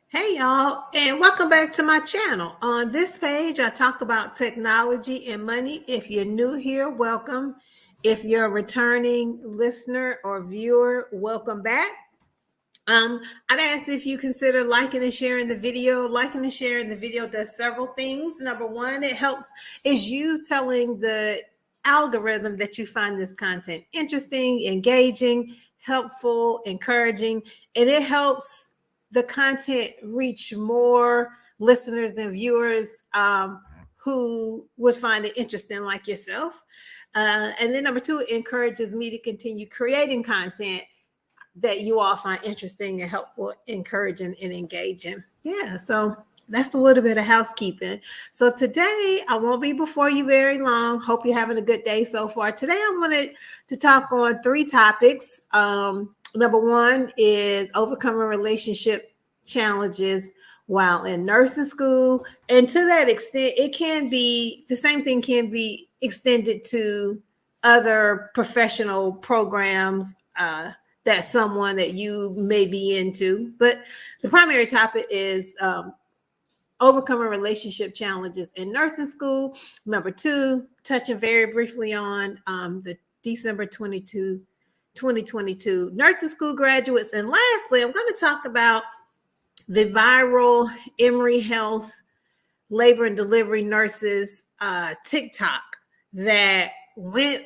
Hey y'all, and welcome back to my channel. On this page, I talk about technology and money. If you're new here, welcome. If you're a returning listener or viewer, welcome back. I'd ask if you consider liking and sharing the video. Liking and sharing the video does several things. Number one, it helps is you telling the algorithm that you find this content interesting, engaging, helpful, encouraging, and it helps the content reach more listeners and viewers who would find it interesting, like yourself. And then number two, it encourages me to continue creating content that you all find interesting and helpful, encouraging, and engaging. Yeah, so that's a little bit of housekeeping. So today, I won't be before you very long. Hope you're having a good day so far. Today, I wanted to talk on three topics. Number one is overcoming relationship challenges while in nursing school. And to that extent, it can be the same thing can be extended to other professional programs that someone that you may be into. But the primary topic is overcoming relationship challenges in nursing school. Number two, touching very briefly on the December 2022 nursing school graduates. And lastly, I'm going to talk about the viral Emory Health labor and delivery nurses TikTok that went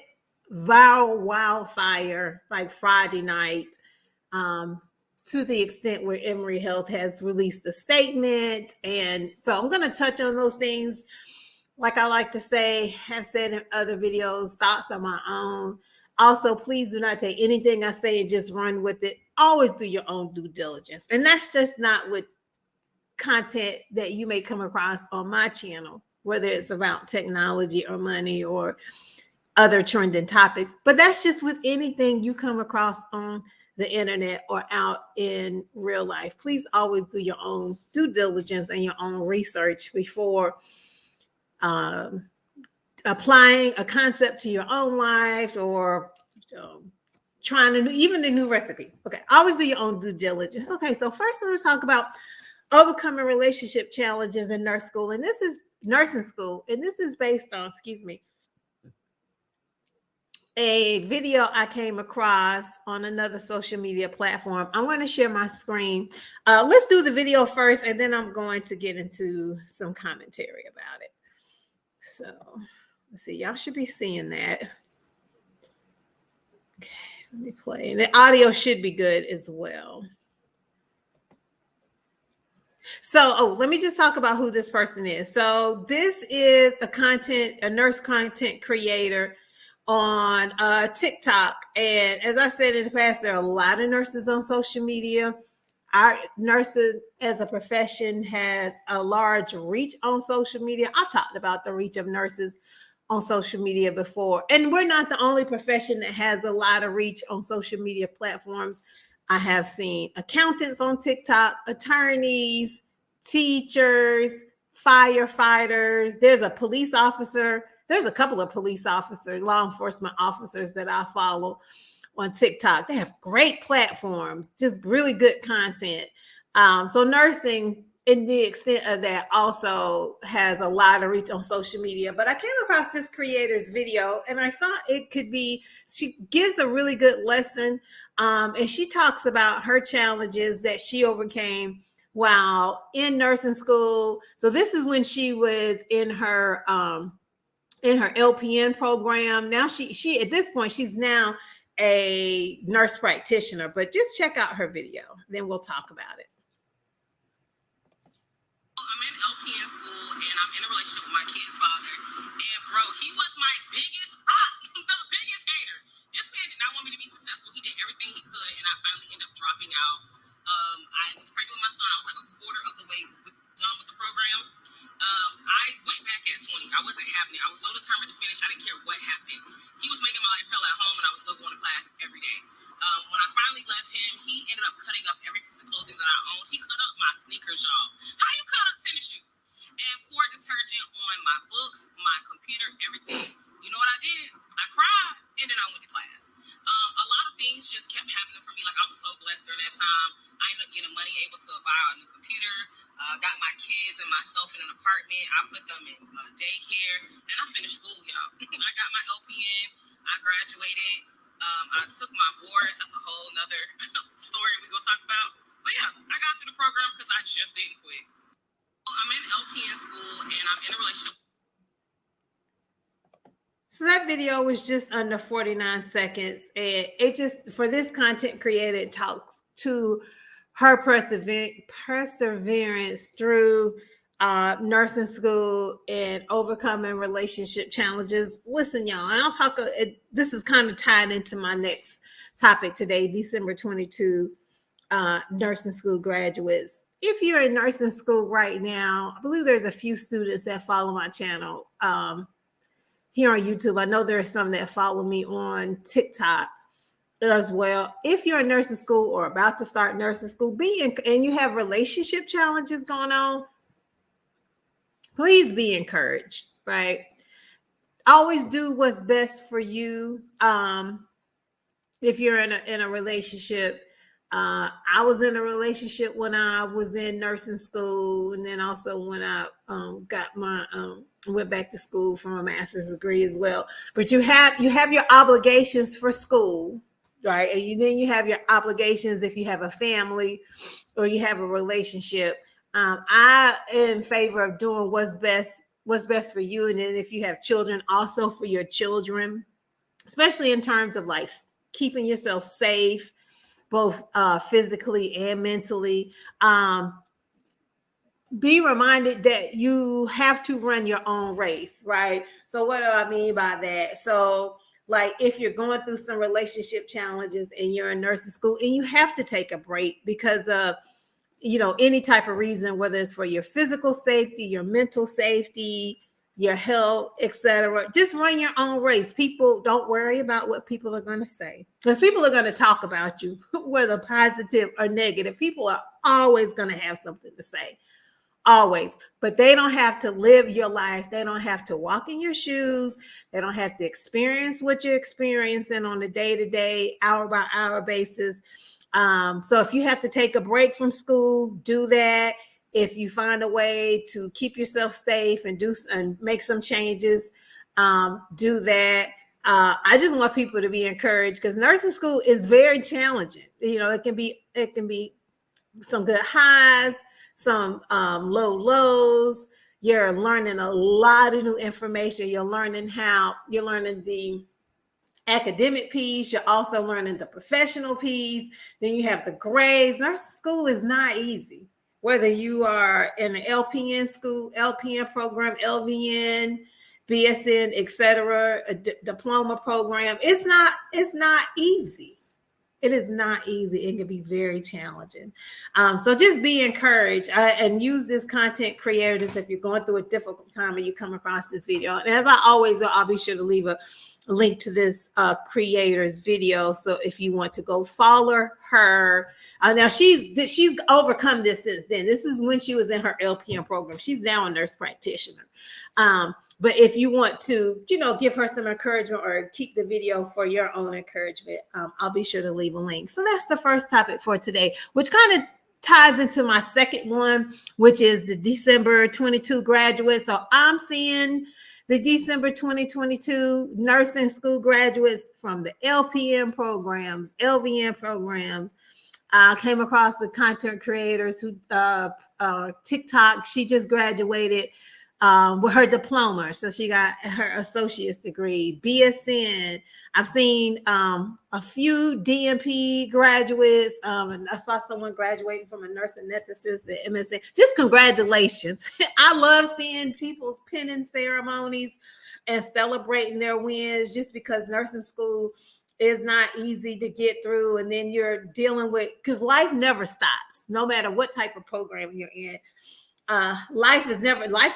viral wildfire like Friday night, to the extent where Emory Health has released a statement. And so I'm going to touch on those things. Like I like to say, have said in other videos, thoughts of my own. Also, please do not take anything I say and just run with it. Always do your own due diligence. And that's just not with content that you may come across on my channel, whether it's about technology or money or other trending topics, but that's just with anything you come across on the internet or out in real life. Please always do your own due diligence and your own research before applying a concept to your own life or trying to even a new recipe. Okay, always do your own due diligence. Okay, so first I'm going to talk about overcoming relationship challenges in nursing school, and this is nursing school, and this is based on, a video I came across on another social media platform. I'm going to share my screen. Let's do the video first, and then I'm going to get into some commentary about it. So let's see. Y'all should be seeing that. Okay, let me play. And the audio should be good as well. So, let me just talk about who this person is. So this is a nurse content creator on TikTok. And as I've said in the past, there are a lot of nurses on social media. Our nurses as a profession has a large reach on social media. I've talked about the reach of nurses on social media before. And we're not the only profession that has a lot of reach on social media platforms. I have seen accountants on TikTok, attorneys, teachers, firefighters. There's a police officer. There's a couple of police officers, law enforcement officers that I follow on TikTok. They have great platforms, just really good content. So nursing, in the extent of that, also has a lot of reach on social media. But I came across this creator's video and I saw it could be, she gives a really good lesson. And she talks about her challenges that she overcame while in nursing school. So this is when she was in her LPN program. Now she at this point, she's now a nurse practitioner, but just check out her video. Then we'll talk about it. I'm in LPN school and I'm in a relationship with my kid's father. And bro, he was my biggest, the biggest hater. This man did not want me to be successful. He did everything he could, and I finally ended up dropping out. I was pregnant with my son. I was like a quarter of the way done with the program. I went back at 20. I wasn't having it. I was so determined to finish. I didn't care what happened. He was making my life hell at home, and I was still going to class every day. When I finally left him, he ended up cutting up every piece of clothing that I owned. He cut up my sneakers, y'all. How you cut up tennis shoes? And poured detergent on my books, my computer, everything. You know what I did? I cried, and then I went to class. A lot of things just kept happening for me. Like, I was so blessed during that time. I ended up getting money, able to buy a new computer, got my kids and myself in an apartment. I put them in daycare, and I finished school, y'all. I got my LPN. I graduated. I took my boards. That's a whole nother story we're going to talk about. But yeah, I got through the program because I just didn't quit. I'm in LPN school, and I'm in a relationship. So that video was just under 49 seconds. And it just, for this content creator, it talks to her perseverance through nursing school and overcoming relationship challenges. Listen, y'all, and I'll talk, this is kind of tied into my next topic today, December 22, nursing school graduates. If you're in nursing school right now, I believe there's a few students that follow my channel here on YouTube. I know there are some that follow me on TikTok as well. If you're in nursing school or about to start nursing school, and you have relationship challenges going on, please be encouraged, right? Always do what's best for you. If you're in a relationship, I was in a relationship when I was in nursing school, and then also when I got my went back to school for my master's degree as well. But you have your obligations for school, right? And then you have your obligations if you have a family or you have a relationship. I am in favor of doing what's best for you, and then if you have children, also for your children, especially in terms of like keeping yourself safe, both physically and mentally. Be reminded that you have to run your own race, right? So what do I mean by that? So like if you're going through some relationship challenges and you're in nursing school and you have to take a break because of, any type of reason, whether it's for your physical safety, your mental safety, your health, etc. Just run your own race. People, don't worry about what people are going to say, because people are going to talk about you, whether positive or negative. People are always going to have something to say, always. But they don't have to live your life. They don't have to walk in your shoes. They don't have to experience what you're experiencing on a day-to-day, hour-by-hour basis. So if you have to take a break from school, do that. If you find a way to keep yourself safe and make some changes, do that. I just want people to be encouraged, because nursing school is very challenging. It can be some good highs, some low lows. You're learning a lot of new information. You're learning the academic piece. You're also learning the professional piece. Then you have the grades. Nursing school is not easy. Whether you are in an LPN school, LPN program, LVN, BSN, etc., a diploma program, it's not easy. It is not easy. It can be very challenging. So just be encouraged and use this content creators if you're going through a difficult time and you come across this video. And as I always do, I'll be sure to leave a link to this creator's video. So if you want to go follow her, now she's overcome this since then. This is when she was in her LPN program. She's now a nurse practitioner. But if you want to, give her some encouragement or keep the video for your own encouragement, I'll be sure to leave a link. So that's the first topic for today, which kind of ties into my second one, which is the December 22 graduates. So I'm seeing the December 2022 nursing school graduates from the LPN programs, LVN programs. I came across the content creators who TikTok. She just graduated with her diploma. So she got her associate's degree, BSN. I've seen a few DNP graduates. And I saw someone graduating from a nurse anesthetist at MSN. Just congratulations. I love seeing people's pinning ceremonies and celebrating their wins, just because nursing school is not easy to get through. And then you're dealing with, because life never stops, no matter what type of program you're in. Life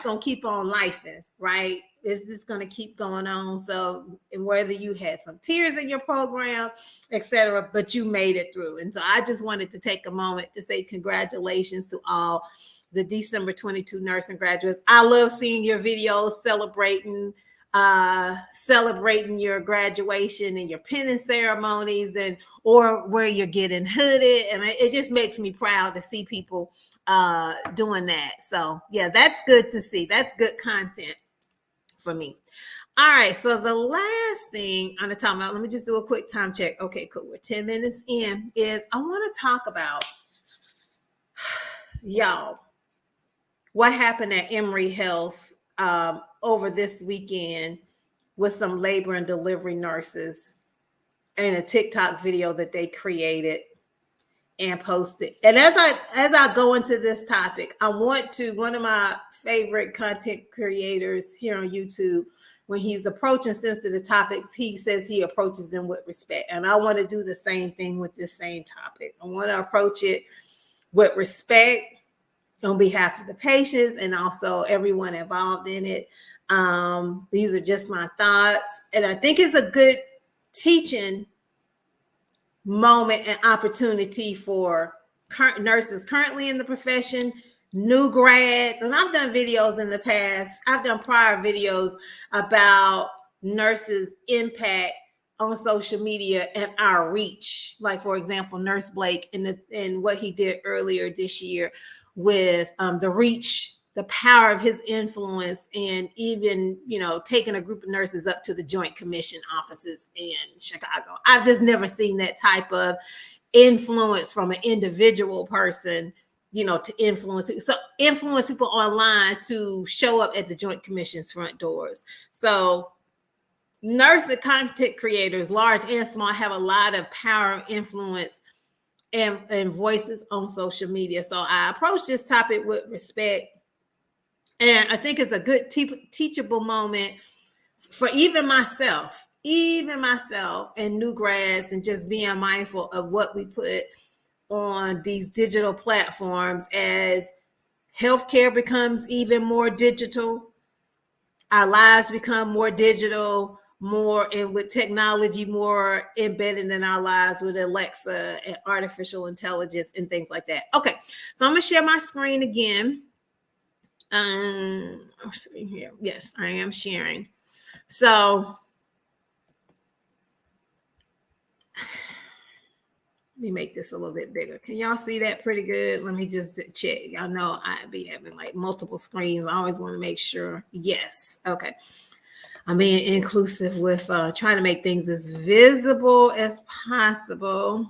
gonna keep on lifing, right? It's just gonna keep going on. So whether you had some tears in your program, etc., but you made it through. And so I just wanted to take a moment to say congratulations to all the December 22 nursing graduates. I love seeing your videos celebrating celebrating your graduation and your penance ceremonies, and or where you're getting hooded, and it just makes me proud to see people doing that. So yeah, that's good to see. That's good content for me. All right, so the last thing I'm gonna talk about, let me just do a quick time check. Okay, cool, we're 10 minutes in, is I want to talk about, y'all, what happened at Emory Health over this weekend with some labor and delivery nurses and a TikTok video that they created and posted. And as I go into this topic, I want to, one of my favorite content creators here on YouTube, when he's approaching sensitive topics, he says he approaches them with respect. And I want to do the same thing with this same topic. I want to approach it with respect on behalf of the patients and also everyone involved in it. These are just my thoughts. And I think it's a good teaching moment and opportunity for current nurses currently in the profession, new grads. And I've done videos in the past. I've done prior videos about nurses' impact on social media and our reach. Like, for example, Nurse Blake and what he did earlier this year with the reach, the power of his influence, and even, taking a group of nurses up to the Joint Commission offices in Chicago. I've just never seen that type of influence from an individual person, to influence people online to show up at the Joint Commission's front doors. So nurse and content creators, large and small, have a lot of power and influence and voices on social media. So I approach this topic with respect. And I think it's a good teachable moment for even myself and new grads, and just being mindful of what we put on these digital platforms as healthcare becomes even more digital. Our lives become more digital, more, and with technology more embedded in our lives with Alexa and artificial intelligence and things like that. Okay, so I'm gonna share my screen again. Let's see here. Yes, I am sharing. So let me make this a little bit bigger. Can y'all see that pretty good? Let me just check. Y'all know I be having like multiple screens. I always want to make sure. Yes. Okay. I'm being inclusive with trying to make things as visible as possible.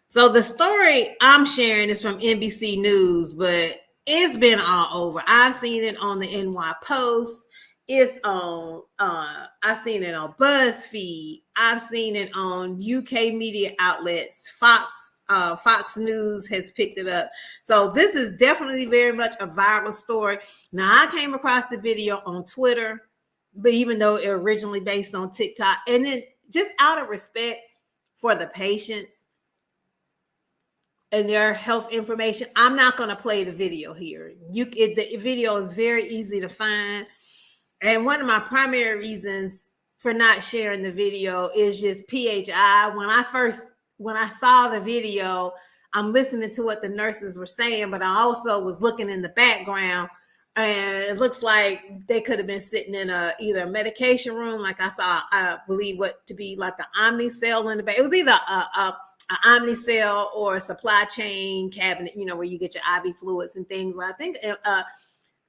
So the story I'm sharing is from NBC News, but it's been all over. I've seen it on the NY Post. It's on, I've seen it on BuzzFeed. I've seen it on UK media outlets. Fox News has picked it up. So this is definitely very much a viral story. Now, I came across the video on Twitter, but even though it originally based on TikTok, and then just out of respect for the patients and their health information, I'm not going to play the video here. The video is very easy to find. And one of my primary reasons for not sharing the video is just PHI. When I saw the video, I'm listening to what the nurses were saying, but I also was looking in the background, and it looks like they could have been sitting in either a medication room, like I believe what to be like an Omnicell in the back. It was either an Omnicell or a supply chain cabinet, where you get your IV fluids and things. But I think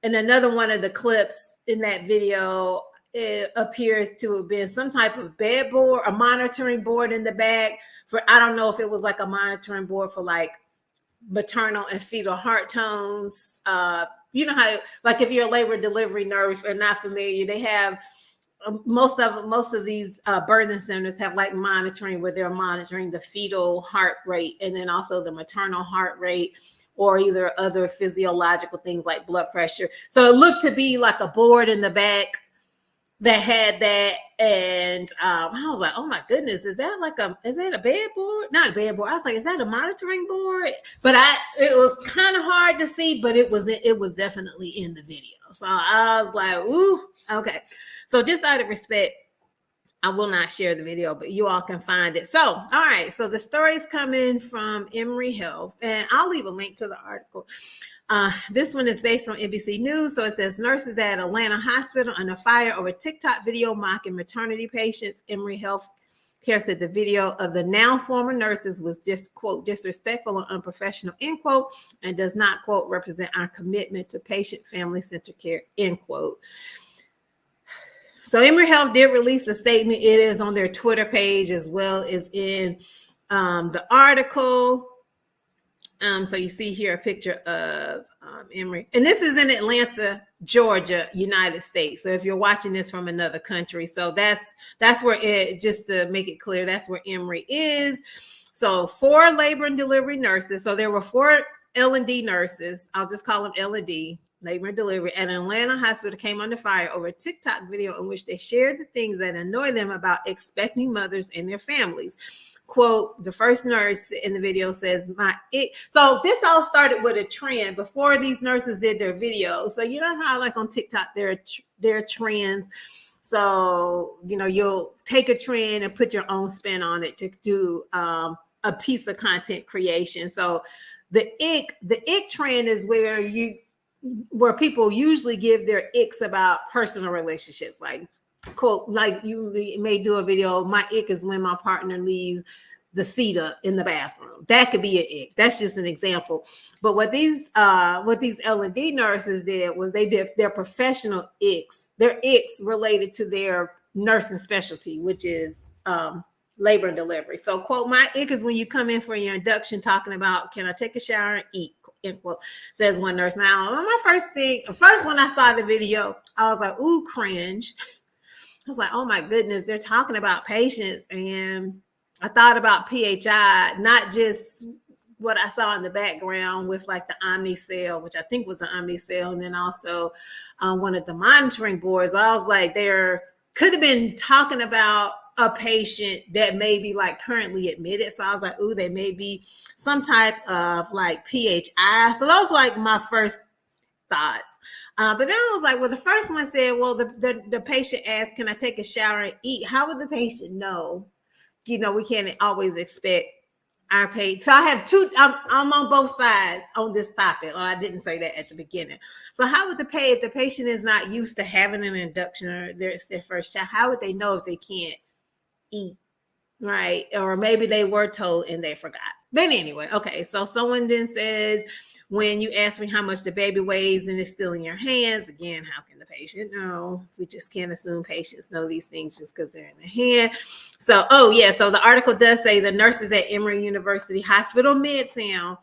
in another one of the clips in that video, it appears to have been some type of bed board, a monitoring board in the back for, I don't know if it was like a monitoring board for like maternal and fetal heart tones. You know how, like if you're a labor delivery nurse or not familiar, they have most of these birthing centers have like monitoring where they're monitoring the fetal heart rate and then also the maternal heart rate, or either other physiological things like blood pressure. So it looked to be like a board in the back that had that. And I was like, oh my goodness, is that a bed board? Not a bed board. I was like, is that a monitoring board? But it was kind of hard to see, but it was definitely in the video. So I was like, ooh, okay. So just out of respect I will not share the video, but you all can find it. So, all right. So the story is coming from Emory Health, and I'll leave a link to the article. This one is based on NBC News. So it says nurses at Atlanta hospital under fire over TikTok video mocking maternity patients. Emory Health Care said the video of the now former nurses was just, quote, disrespectful and unprofessional, end quote, and does not, quote, represent our commitment to patient family-centered care, end quote. So Emory Health did release a statement. It is on their Twitter page as well as in the article. So you see here a picture of Emory. And this is in Atlanta, Georgia, United States. So if you're watching this from another country, so that's where it, just to make it clear, that's where Emory is. So 4 labor and delivery nurses. So there were 4 L&D nurses. I'll just call them L&D. Labor and delivery at an Atlanta hospital came under fire over a TikTok video in which they shared the things that annoy them about expecting mothers and their families. Quote, the first nurse in the video says, so this all started with a trend before these nurses did their videos. So you know how like on TikTok, there are trends. So, you know, you'll take a trend and put your own spin on it to do a piece of content creation. So the ick trend is where people usually give their icks about personal relationships, like, quote, like you may do a video, my ick is when my partner leaves the seat up in the bathroom. That could be an ick. That's just an example. But what these L&D nurses did was they did their professional icks, their icks related to their nursing specialty, which is labor and delivery. So, quote, my ick is when you come in for your induction talking about, can I take a shower and eat? End quote, says one nurse. Now, first when I saw the video, I was like, ooh, cringe. I was like, oh my goodness, they're talking about patients. And I thought about PHI, not just what I saw in the background with like the Omnicell, which I think was an Omnicell, and then also one of the monitoring boards. I was like, there could have been talking about a patient that may be like currently admitted. So I was like, ooh, they may be some type of like PHI. So those were like my first thoughts. But then I was like, well, the first one said, well, the patient asked, can I take a shower and eat? How would the patient know? You know, we can't always expect our patient. So I have I'm on both sides on this topic. I didn't say that at the beginning. So how would if the patient is not used to having an induction or it's their first shower, how would they know if they can't eat, right? Or maybe they were told and they forgot. But anyway, okay. So someone then says, when you ask me how much the baby weighs and it's still in your hands, again, how can the patient know? We just can't assume patients know these things just because they're in the hand. So, so the article does say the nurses at Emory University Hospital Midtown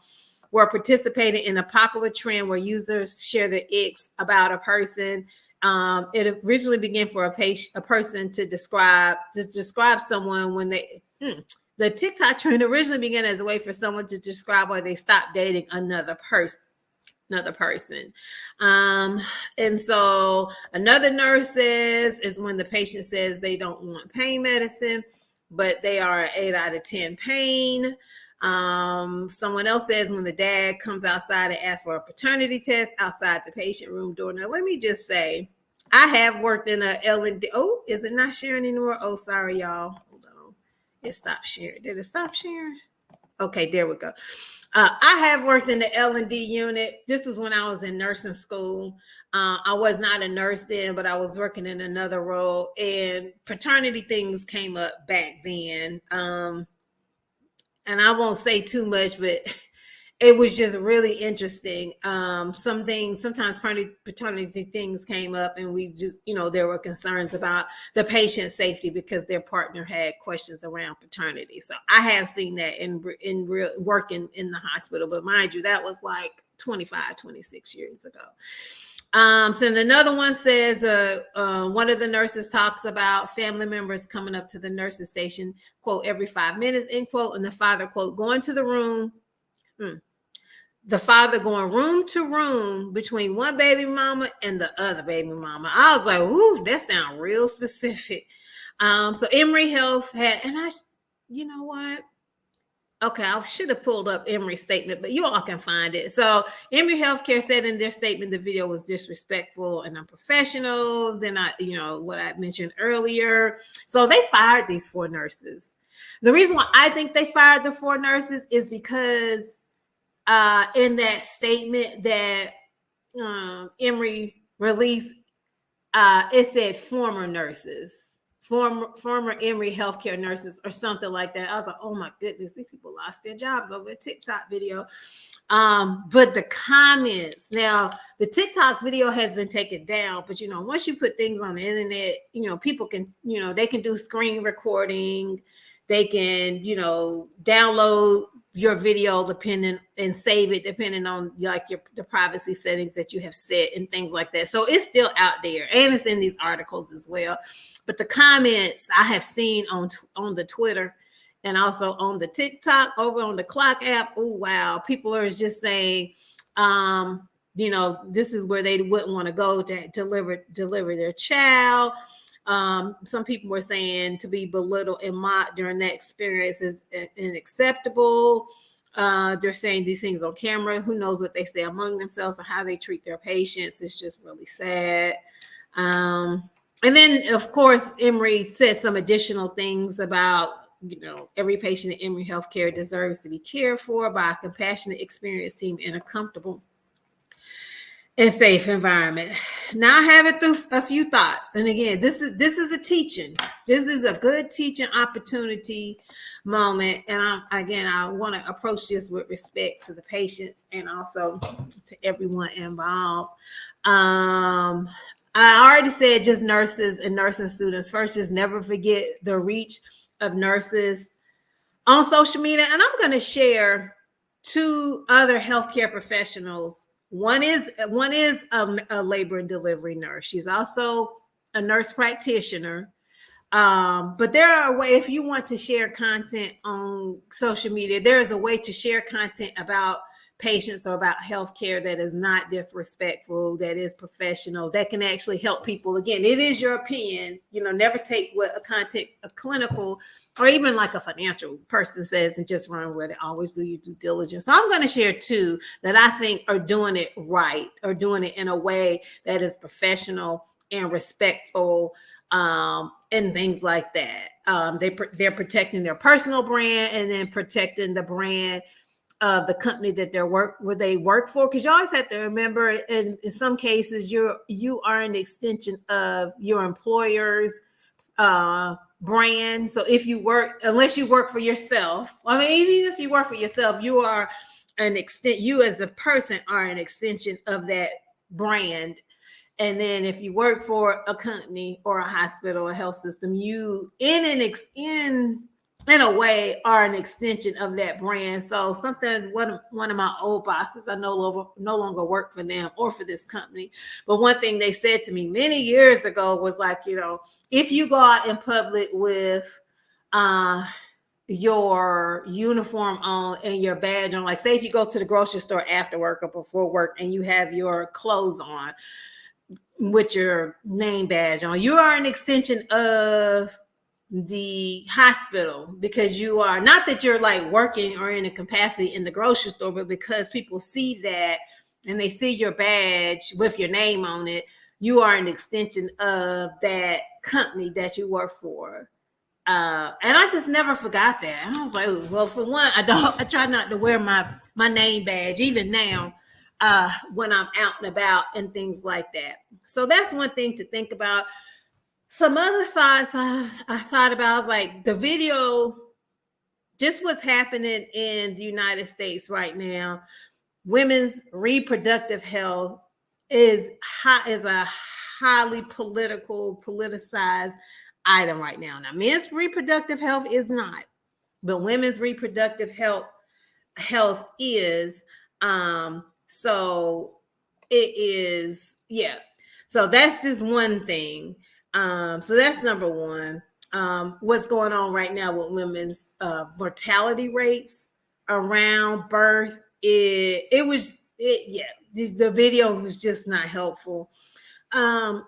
were participating in a popular trend where users share their icks about a person. It originally began for a person to describe someone when they the TikTok trend originally began as a way for someone to describe why they stopped dating another person. And so another nurse says is when the patient says they don't want pain medicine, but they are 8 out of 10 pain. Someone else says when the dad comes outside and asks for a paternity test outside the patient room door. Now, let me just say, I have worked in a L&D. Oh, is it not sharing anymore? Oh, sorry, y'all. Hold on. It stopped sharing. Did it stop sharing? Okay, there we go. I have worked in the L&D unit. This was when I was in nursing school. I was not a nurse then, but I was working in another role, and paternity things came up back then. And I won't say too much, but it was just really interesting. Sometimes paternity things came up, and we just, there were concerns about the patient's safety because their partner had questions around paternity. So I have seen that in real working in the hospital, but mind you, that was like 25, 26 years ago. So another one says, one of the nurses talks about family members coming up to the nursing station, quote, every 5 minutes, end quote, and the father, quote, going to the room. The father going room to room between one baby mama and the other baby mama. I was like, ooh, that sounds real specific. So Emory Health had, and you know what? Okay, I should have pulled up Emory's statement, but you all can find it. So Emory Healthcare said in their statement the video was disrespectful and unprofessional. Then what I mentioned earlier. So they fired these 4 nurses. The reason why I think they fired the 4 nurses is because in that statement that Emory released, it said former nurses. Former Emory healthcare nurses or something like that. I was like, oh my goodness, these people lost their jobs over a TikTok video. But the comments, now the TikTok video has been taken down, but once you put things on the internet, people can, they can do screen recording, they can, download your video depending and save it depending on like the privacy settings that you have set and things like that. So it's still out there and it's in these articles as well. But the comments I have seen on the Twitter and also on the TikTok over on the Clock app, oh wow, people are just saying, this is where they wouldn't want to go to deliver their child. Some people were saying to be belittled and mocked during that experience is unacceptable. They're saying these things on camera. Who knows what they say among themselves or how they treat their patients. It's just really sad. And then, of course, Emory said some additional things about, every patient in Emory Healthcare deserves to be cared for by a compassionate, experienced team in a comfortable and safe environment. Now I have it through a few thoughts. And again, this is a teaching. This is a good teaching opportunity moment. And I want to approach this with respect to the patients and also to everyone involved. I already said just nurses and nursing students. First, just never forget the reach of nurses on social media. And I'm going to share 2 other healthcare professionals. One is a labor and delivery nurse. She's also a nurse practitioner. But there are a way, if you want to share content on social media, there is a way to share content about patients or about healthcare that is not disrespectful, that is professional, that can actually help people. Again, it is your opinion. Never take what a clinical or even like a financial person says and just run with it. Always do your due diligence. So I'm going to share 2 that I think are doing it right, or doing it in a way that is professional and respectful, and things like that. They're protecting their personal brand and then protecting the brand of the company that they work for, because you always have to remember, in some cases, you are an extension of your employer's brand. So if you work, unless you work for yourself, even if you work for yourself, you are you as a person are an extension of that brand. And then if you work for a company or a hospital or health system, you in a way are an extension of that brand. So one of my old bosses, I no longer work for them or for this company, but one thing they said to me many years ago was like, if you go out in public with your uniform on and your badge on, like say if you go to the grocery store after work or before work and you have your clothes on with your name badge on, you are an extension of the hospital, because you are not that you're like working or in a capacity in the grocery store, but because people see that and they see your badge with your name on it, you are an extension of that company that you work for. And I just never forgot that. I was like, well, for one, I try not to wear my name badge even now when I'm out and about and things like that. So that's one thing to think about. Some other thoughts I thought about, I was like, the video, just what's happening in the United States right now, women's reproductive health is a highly politicized item right now. Now, men's reproductive health is not, but women's reproductive health is. So it is, yeah. So that's just one thing. So that's number one. What's going on right now with women's mortality rates around birth? The video was just not helpful. And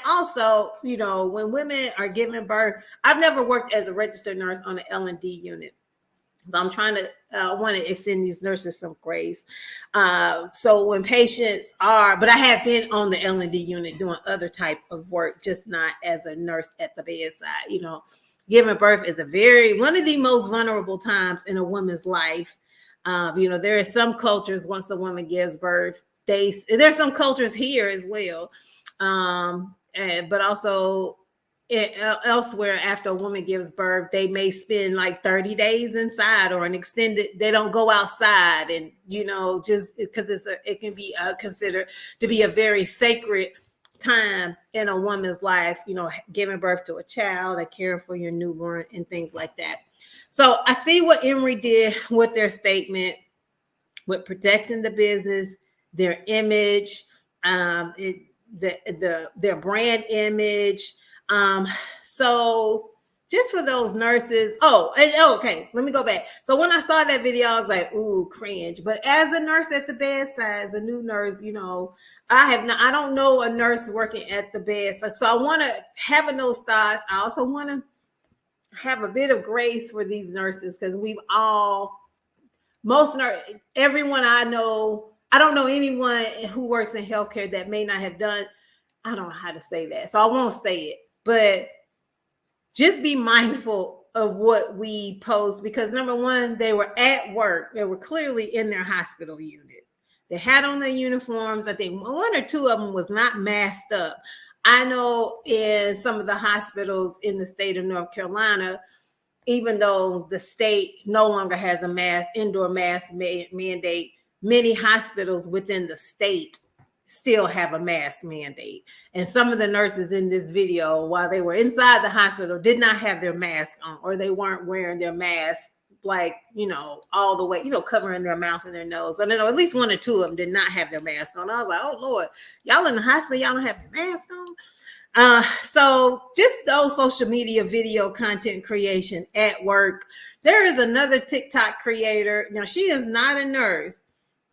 also, when women are giving birth, I've never worked as a registered nurse on an L&D unit. So I'm trying to want to extend these nurses some grace. So when patients are, but I have been on the L&D unit doing other type of work, just not as a nurse at the bedside. You know, giving birth is one of the most vulnerable times in a woman's life. You know, there are some cultures once a woman gives birth, there's some cultures here as well, but also elsewhere after a woman gives birth, they may spend like 30 days inside or an extended, they don't go outside, and you know, just because it can be considered to be a very sacred time in a woman's life, you know, giving birth to a child, a care for your newborn and things like that. So I see what Emory did with their statement, with protecting the business, their image, their brand image. So just for those nurses, okay, let me go back. So when I saw that video, I was like, ooh, cringe. But as a nurse at the bedside, as a new nurse, you know, I don't know a nurse working at the bedside. So I want to have those thoughts. I also want to have a bit of grace for these nurses, because everyone I know, I don't know anyone who works in healthcare that may not have done, I don't know how to say that, so I won't say it, but just be mindful of what we post, because number one, they were at work. They were clearly in their hospital unit. They had on their uniforms. I think one or two of them was not masked up. I know in some of the hospitals in the state of North Carolina, even though the state no longer has a indoor mask mandate, many hospitals within the state still have a mask mandate. And some of the nurses in this video, while they were inside the hospital, did not have their mask on, or they weren't wearing their mask, like, you know, all the way, you know, covering their mouth and their nose. So, at least one or two of them did not have their mask on. I was like, oh Lord, y'all in the hospital, y'all don't have the mask on. So just those social media video content creation at work. There is another TikTok creator. Now, she is not a nurse.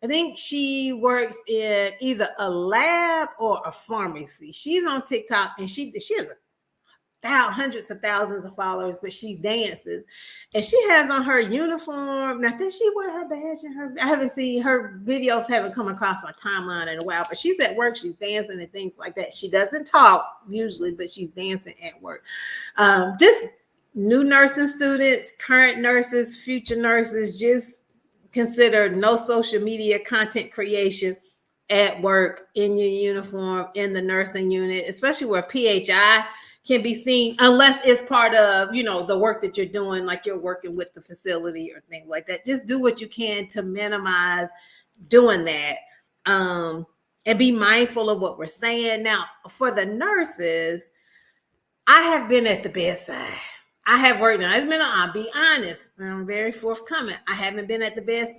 I think she works in either a lab or a pharmacy. She's on TikTok, and she has hundreds of thousands of followers, but she dances, and she has on her uniform. Now, did she wear her badge in her? I haven't seen her videos, haven't come across my timeline in a while, but she's at work, she's dancing and things like that. She doesn't talk usually, but she's dancing at work. Just new nursing students, current nurses, future nurses, just consider no social media content creation at work, in your uniform, in the nursing unit, especially where PHI can be seen, unless it's part of, you know, the work that you're doing, like you're working with the facility or things like that. Just do what you can to minimize doing that, and be mindful of what we're saying. Now, for the nurses, I have been at the bedside. I have worked now. I'll be honest, I'm very forthcoming. I haven't been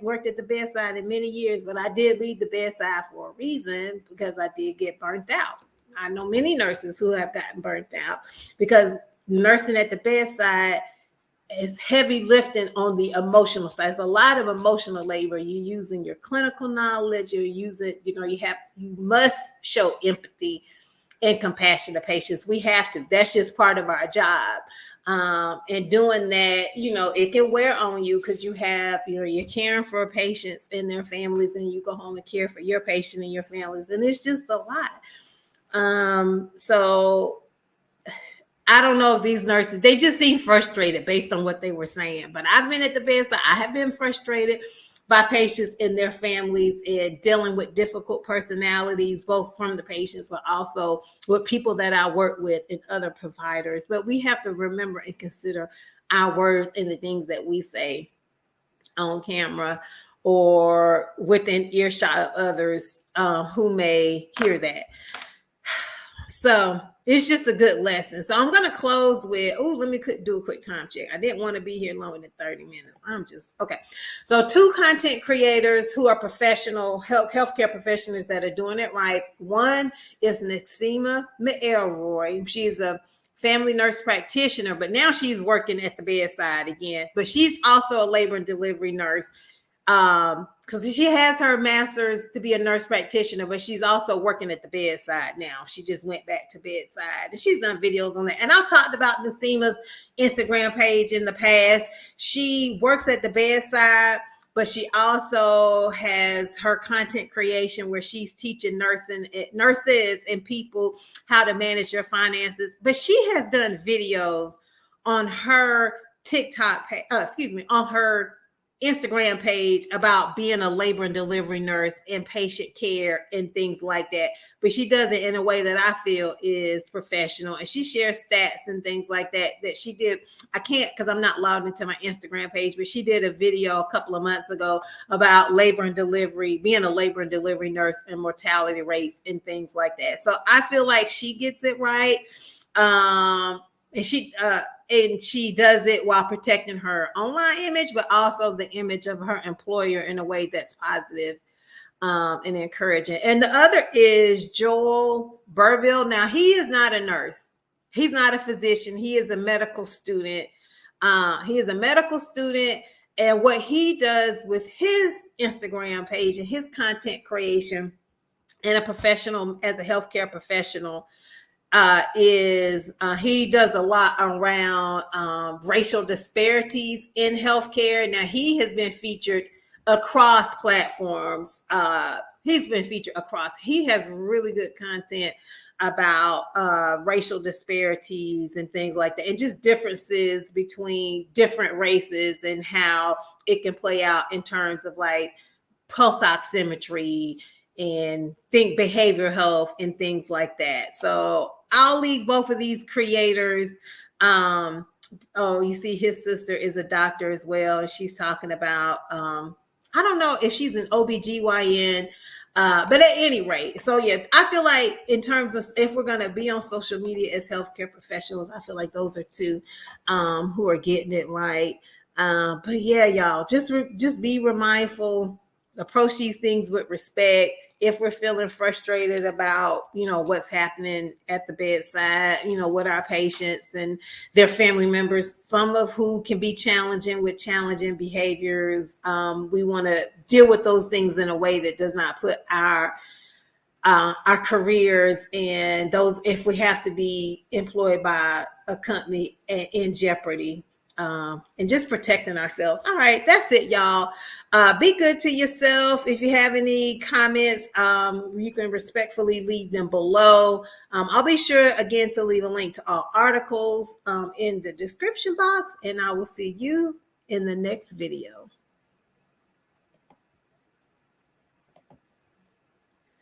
worked at the bedside in many years, but I did leave the bedside for a reason, because I did get burnt out. I know many nurses who have gotten burnt out, because nursing at the bedside is heavy lifting on the emotional side. It's a lot of emotional labor. You're using your clinical knowledge. You're using, you know, you must show empathy and compassion to patients. We have to. That's just part of our job. And doing that, you know, it can wear on you, because you're caring for patients and their families, and you go home and care for your patient and your families, and it's just a lot. So I don't know if these nurses, they just seem frustrated based on what they were saying. But I've been at the bedside. I have been frustrated by patients and their families, and dealing with difficult personalities, both from the patients, but also with people that I work with and other providers. But we have to remember and consider our words and the things that we say on camera or within earshot of others who may hear that. So it's just a good lesson. So I'm going to close with, let me do a quick time check. I didn't want to be here longer than 30 minutes. Okay. So 2 content creators who are professional, healthcare professionals that are doing it right. One is Nexima McElroy. She's a family nurse practitioner, but now she's working at the bedside again. But she's also a labor and delivery nurse. because she has her master's to be a nurse practitioner, but she's also working at the bedside now. She just went back to bedside, and she's done videos on that. And I've talked about Nasima's Instagram page in the past. She works at the bedside, but she also has her content creation where she's teaching nurses and people how to manage their finances. But she has done videos on her TikTok, on her Instagram page about being a labor and delivery nurse and patient care and things like that. But she does it in a way that I feel is professional. And she shares stats and things like that she did. I can't, because I'm not logged into my Instagram page, but she did a video a couple of months ago about labor and delivery, being a labor and delivery nurse and mortality rates and things like that. So I feel like she gets it right. And she does it while protecting her online image, but also the image of her employer in a way that's positive and encouraging. And the other is Joel Burville. Now, he is not a nurse. He's not a physician. He is a medical student. And what he does with his Instagram page and his content creation and as a healthcare professional, he does a lot around racial disparities in healthcare. Now, he has been featured across platforms. He has really good content about racial disparities and things like that, and just differences between different races and how it can play out in terms of like pulse oximetry and behavioral health and things like that. So I'll leave both of these creators. You see his sister is a doctor as well. And she's talking about, I don't know if she's an OBGYN, but at any rate, so yeah, I feel like in terms of if we're going to be on social media as healthcare professionals, I feel like those are two who are getting it right. But yeah, y'all, just be mindful, approach these things with respect. If we're feeling frustrated about, what's happening at the bedside, with our patients and their family members, some of who can be challenging with challenging behaviors, we want to deal with those things in a way that does not put our careers and those, if we have to be employed by a company, in jeopardy. And just protecting ourselves. All right, that's it, y'all. Be good to yourself. If you have any comments, you can respectfully leave them below. I'll be sure again to leave a link to all articles in the description box, and I will see you in the next video.